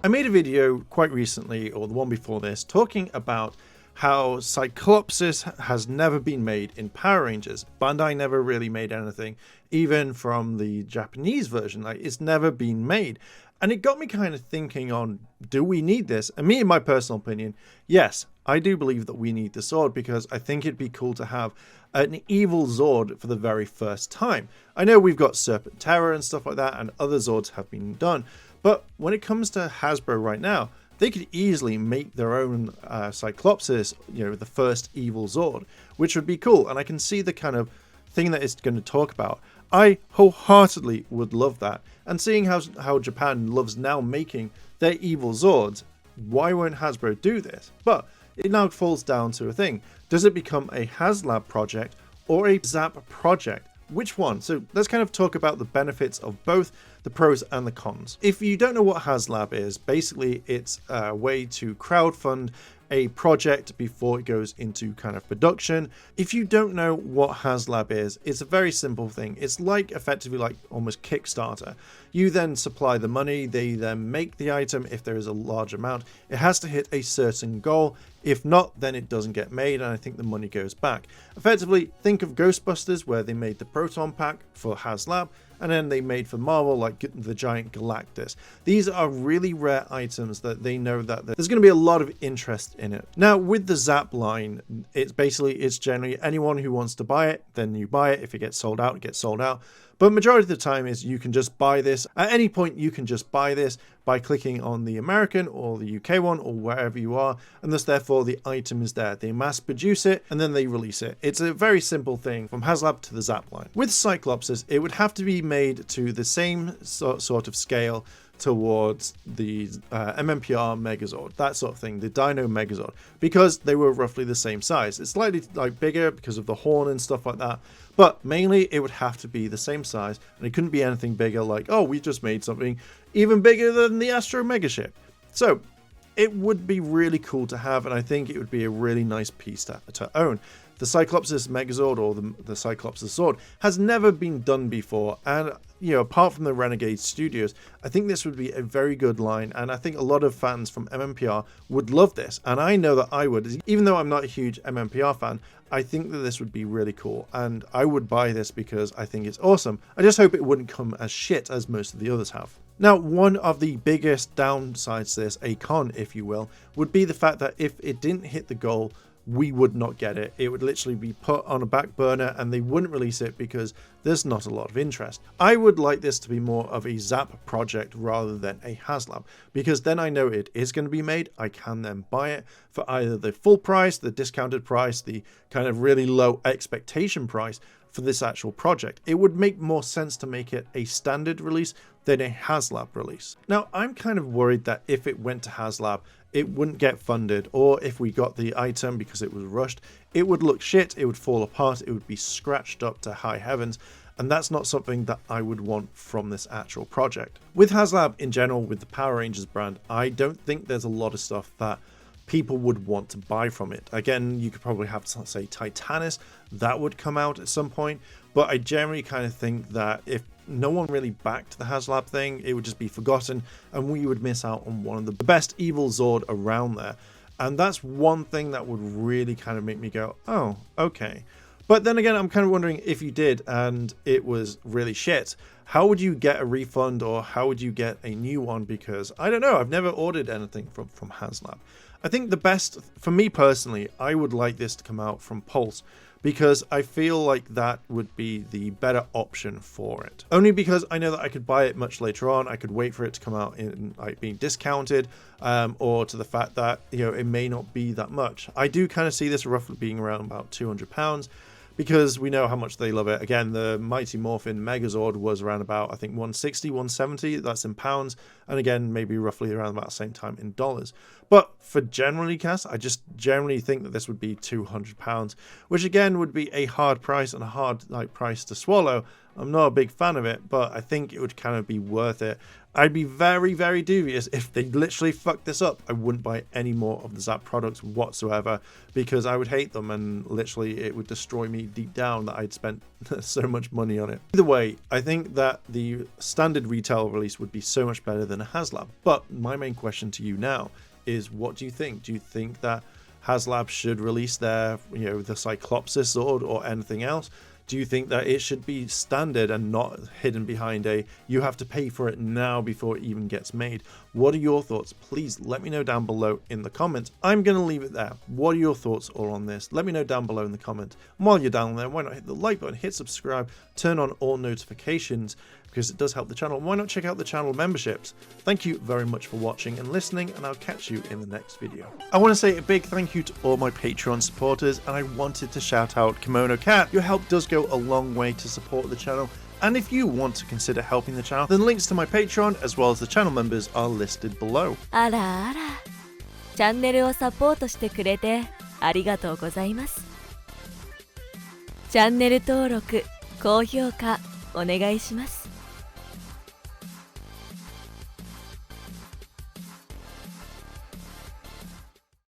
I made a video quite recently, or the one before this, talking about how Cyclopsis has never been made in Power Rangers. Bandai never really made anything, even from the Japanese version. Like, it's never been made. And it got me kind of thinking on, do we need this? And me, in my personal opinion, yes, I do believe that we need the sword, because I think it'd be cool to have an evil Zord for the very first time. I know we've got Serpent Terror and stuff like that, and other Zords have been done. But when it comes to Hasbro right now, they could easily make their own Cyclopsis, the first evil Zord, which would be cool. And I can see the kind of thing that it's going to talk about. I wholeheartedly would love that. And seeing how Japan loves now making their evil Zords, why won't Hasbro do this? But it now falls down to a thing. Does it become a Haslab project or a ZAP project? Which one? So let's kind of talk about the benefits of both, the pros and the cons. If you don't know what Haslab is, basically it's a way to crowdfund a project before it goes into kind of production. If you don't know what Haslab is, it's a very simple thing. It's like effectively like almost Kickstarter. You then supply the money, they then make the item. If there is a large amount, it has to hit a certain goal. If not, then it doesn't get made, and I think the money goes back. Effectively, think of Ghostbusters, where they made the Proton Pack for Haslab, and then they made for Marvel like the giant Galactus. These are really rare items that they know that there's going to be a lot of interest in it. Now with the ZAP line, it's generally anyone who wants to buy it, then you buy it. If it gets sold out, it gets sold out. But majority of the time is you can just buy this. At any point you can just buy this by clicking on the American or the UK one or wherever you are, and thus therefore the item is there. They mass produce it and then they release it. It's a very simple thing from Haslab to the ZAP line. With Cyclopsis, it would have to be made to the same sort of scale towards the MMPR Megazord, that sort of thing, the Dino Megazord, because they were roughly the same size. It's slightly like bigger because of the horn and stuff like that, but mainly it would have to be the same size, and it couldn't be anything bigger like, oh, we just made something even bigger than the Astro Megaship. So it would be really cool to have, and I think it would be a really nice piece to own. The Cyclopsis Megazord, or the Cyclopsis Sword, has never been done before, and apart from the Renegade Studios, I think this would be a very good line, and I think a lot of fans from MMPR would love this, and I know that I would. Even though I'm not a huge MMPR fan, I think that this would be really cool, and I would buy this because I think it's awesome. I just hope it wouldn't come as shit as most of the others have. Now, one of the biggest downsides to this, a con if you will, would be the fact that if it didn't hit the goal, we would not get it. It would literally be put on a back burner and they wouldn't release it because there's not a lot of interest. I would like this to be more of a ZAP project rather than a Haslab, because then I know it is going to be made. I can then buy it for either the full price, the discounted price, the kind of really low expectation price for this actual project. It would make more sense to make it a standard release than a Haslab release. Now, I'm kind of worried that if it went to Haslab, it wouldn't get funded, or if we got the item because it was rushed, it would look shit, it would fall apart, it would be scratched up to high heavens, and that's not something that I would want from this actual project. With Haslab in general, with the Power Rangers brand, I don't think there's a lot of stuff that people would want to buy from it. Again, you could probably have, say, Titanus, that would come out at some point, but I generally kind of think that if no one really backed the Haslab thing, it would just be forgotten, and we would miss out on one of the best evil Zord around there. And that's one thing that would really kind of make me go, oh, okay. But then again, I'm kind of wondering, if you did and it was really shit, how would you get a refund, or how would you get a new one? Because I don't know, I've never ordered anything from Haslab. I think the best, for me personally, I would like this to come out from Pulse, because I feel like that would be the better option for it. Only because I know that I could buy it much later on, I could wait for it to come out in like being discounted, or to the fact that it may not be that much. I do kind of see this roughly being around about £200, because we know how much they love it. Again, the Mighty Morphin Megazord was around about, I think, 160, 170, that's in pounds, and again, maybe roughly around about the same time in dollars. But for generally cast, I just generally think that this would be £200, which again would be a hard price and a hard price to swallow. I'm not a big fan of it, but I think it would kind of be worth it. I'd be very, very dubious if they literally fucked this up. I wouldn't buy any more of the ZAP products whatsoever because I would hate them and literally it would destroy me deep down that I'd spent so much money on it. Either way, I think that the standard retail release would be so much better than a Haslab. But my main question to you now is, what do you think? Do you think that Haslab should release their, the Cyclopsis sword or anything else? Do you think that it should be standard and not hidden behind you have to pay for it now before it even gets made? What are your thoughts? Please let me know down below in the comments. I'm going to leave it there. What are your thoughts all on this? Let me know down below in the comments. And while you're down there, why not hit the like button, hit subscribe, turn on all notifications, because it does help the channel. Why not check out the channel memberships? Thank you very much for watching and listening, and I'll catch you in the next video. I want to say a big thank you to all my Patreon supporters, and I wanted to shout out Kimono Cat. Your help does go a long way to support the channel, and if you want to consider helping the channel, then links to my Patreon as well as the channel members are listed below. あらあら、チャンネルをサポートしてくれてありがとうございます。チャンネル登録、高評価お願いします。